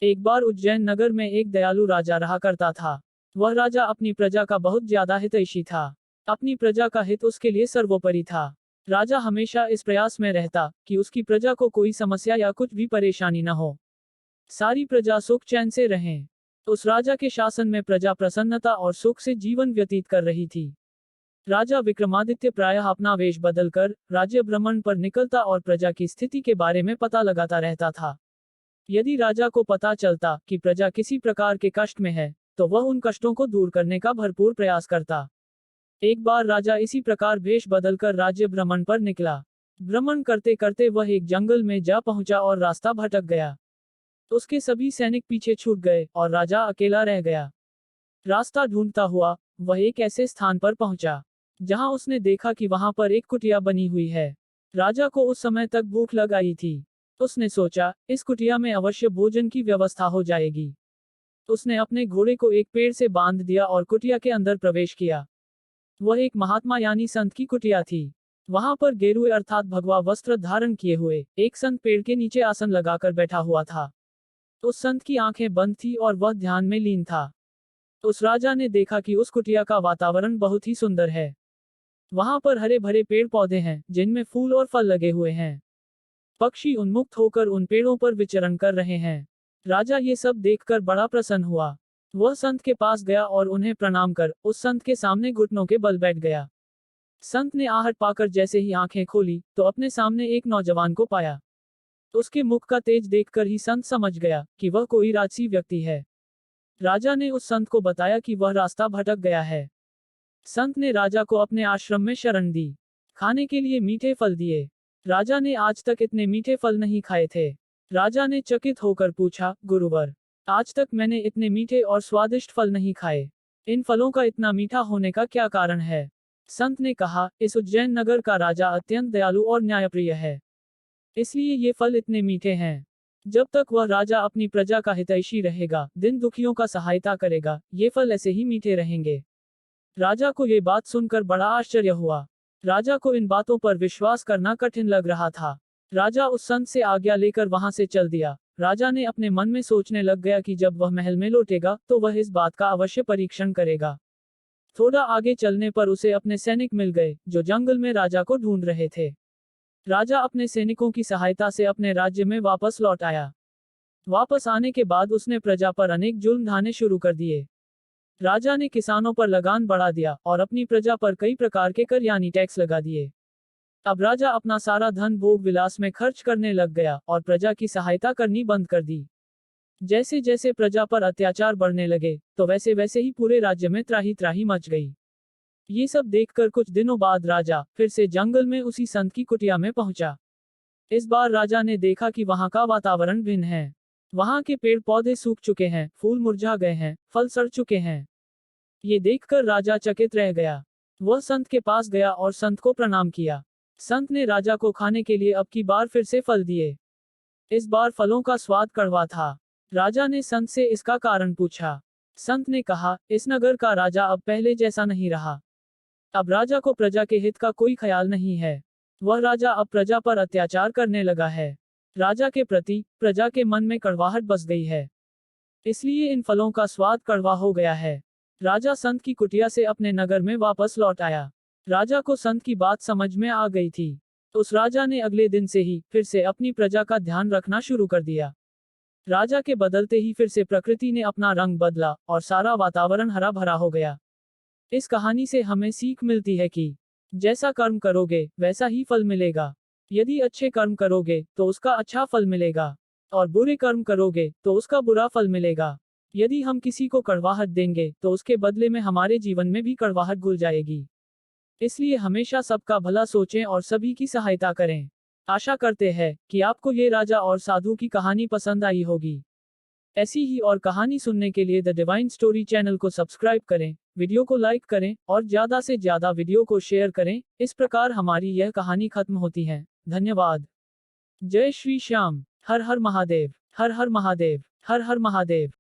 एक बार उज्जैन नगर में एक दयालु राजा रहा करता था। वह राजा अपनी प्रजा का बहुत ज्यादा हितैषी था। अपनी प्रजा का हित उसके लिए सर्वोपरि था। राजा हमेशा इस प्रयास में रहता कि उसकी प्रजा को कोई समस्या या कुछ भी परेशानी न हो। सारी प्रजा सुख चैन से रहें। उस राजा के शासन में प्रजा प्रसन्नता और सुख से जीवन व्यतीत कर रही थी। राजा विक्रमादित्य प्रायः अपना वेश बदलकर राज्य भ्रमण पर निकलता और प्रजा की स्थिति के बारे में पता लगाता रहता था। यदि राजा को पता चलता कि प्रजा किसी प्रकार के कष्ट में है, तो वह उन कष्टों को दूर करने का भरपूर प्रयास करता। एक बार राजा इसी प्रकार वेश बदलकर राज्य भ्रमण पर निकला। भ्रमण करते करते वह एक जंगल में जा पहुंचा और रास्ता भटक गया। उसके सभी सैनिक पीछे छूट गए और राजा अकेला रह गया। रास्ता ढूंढता हुआ वह एक ऐसे स्थान पर पहुंचा जहां उसने देखा कि वहां पर एक कुटिया बनी हुई है। राजा को उस समय तक भूख लग आई थी। उसने सोचा, इस कुटिया में अवश्य भोजन की व्यवस्था हो जाएगी। उसने अपने घोड़े को एक पेड़ से बांध दिया और कुटिया के अंदर प्रवेश किया। वह एक महात्मा यानी संत की कुटिया थी। वहां पर गेरुए अर्थात भगवा वस्त्र धारण किए हुए एक संत पेड़ के नीचे आसन लगाकर बैठा हुआ था। उस संत की आंखें बंद थी और वह ध्यान में लीन था। उस राजा ने देखा कि उस कुटिया का वातावरण बहुत ही सुंदर है। वहां पर हरे भरे पेड़ पौधे हैं जिनमें फूल और फल लगे हुए हैं। पक्षी उन्मुक्त होकर उन पेड़ों पर विचरण कर रहे हैं। राजा ये सब देखकर बड़ा प्रसन्न हुआ। वह संत के पास गया और उन्हें प्रणाम कर उस संत के सामने घुटनों के बल बैठ गया। संत ने आहट पाकर जैसे ही आंखें खोली तो अपने सामने एक नौजवान को पाया। उसके मुख का तेज देखकर ही संत समझ गया कि वह कोई राजसी व्यक्ति है। राजा ने उस संत को बताया कि वह रास्ता भटक गया है। संत ने राजा को अपने आश्रम में शरण दी। खाने के लिए मीठे फल दिए। राजा ने आज तक इतने मीठे फल नहीं खाए थे। राजा ने चकित होकर पूछा, गुरुवर, आज तक मैंने इतने मीठे और स्वादिष्ट फल नहीं खाए। इन फलों का इतना मीठा होने का क्या कारण है? संत ने कहा, इस उज्जैन नगर का राजा अत्यंत दयालु और न्यायप्रिय है, इसलिए ये फल इतने मीठे हैं। जब तक वह राजा अपनी प्रजा का हितैषी रहेगा, दिन दुखियों का सहायता करेगा, ये फल ऐसे ही मीठे रहेंगे। राजा को ये बात सुनकर बड़ा आश्चर्य हुआ। राजा को इन बातों पर विश्वास करना कठिन लग रहा था। राजा उस संत से आज्ञा लेकर वहां से चल दिया। राजा ने अपने मन में सोचने लग गया कि जब वह महल में लौटेगा तो वह इस बात का अवश्य परीक्षण करेगा। थोड़ा आगे चलने पर उसे अपने सैनिक मिल गए जो जंगल में राजा को ढूंढ रहे थे। राजा अपने सैनिकों की सहायता से अपने राज्य में वापस लौट आया। वापस आने के बाद उसने प्रजा पर अनेक जुल्म ढाने शुरू कर दिए। राजा ने किसानों पर लगान बढ़ा दिया और अपनी प्रजा पर कई प्रकार के कर यानी टैक्स लगा दिए। अब राजा अपना सारा धन भोग विलास में खर्च करने लग गया और प्रजा की सहायता करनी बंद कर दी। जैसे जैसे प्रजा पर अत्याचार बढ़ने लगे तो वैसे वैसे ही पूरे राज्य में त्राही त्राही मच गई। ये सब देखकर कुछ दिनों बाद राजा फिर से जंगल में उसी संत की कुटिया में पहुंचा। इस बार राजा ने देखा कि वहां का वातावरण भिन्न है। वहां के पेड़ पौधे सूख चुके हैं, फूल मुरझा गए हैं, फल सड़ चुके हैं। ये देखकर राजा चकित रह गया। वह संत के पास गया और संत को प्रणाम किया। संत ने राजा को खाने के लिए अब की बार फिर से फल दिए। इस बार फलों का स्वाद कड़वा था। राजा ने संत से इसका कारण पूछा। संत ने कहा, इस नगर का राजा अब पहले जैसा नहीं रहा। अब राजा को प्रजा के हित का कोई ख्याल नहीं है। वह राजा अब प्रजा पर अत्याचार करने लगा है। राजा के प्रति प्रजा के मन में कड़वाहट बस गई है, इसलिए इन फलों का स्वाद कड़वा हो गया है। राजा संत की कुटिया से अपने नगर में वापस लौट आया। राजा को संत की बात समझ में आ गई थी। उस राजा ने अगले दिन से ही फिर से अपनी प्रजा का ध्यान रखना शुरू कर दिया। राजा के बदलते ही फिर से प्रकृति ने अपना रंग बदला और सारा वातावरण हरा भरा हो गया। इस कहानी से हमें सीख मिलती है कि जैसा कर्म करोगे वैसा ही फल मिलेगा। यदि अच्छे कर्म करोगे तो उसका अच्छा फल मिलेगा और बुरे कर्म करोगे तो उसका बुरा फल मिलेगा। यदि हम किसी को कड़वाहट देंगे तो उसके बदले में हमारे जीवन में भी कड़वाहट घुल जाएगी। इसलिए हमेशा सबका भला सोचें और सभी की सहायता करें। आशा करते हैं कि आपको ये राजा और साधु की कहानी पसंद आई होगी। ऐसी ही और कहानी सुनने के लिए द डिवाइन स्टोरी चैनल को सब्सक्राइब करें, वीडियो को लाइक करें और ज्यादा से ज्यादा वीडियो को शेयर करें। इस प्रकार हमारी यह कहानी खत्म होती है। धन्यवाद। जय श्री श्याम। हर हर महादेव, हर हर महादेव, हर हर महादेव।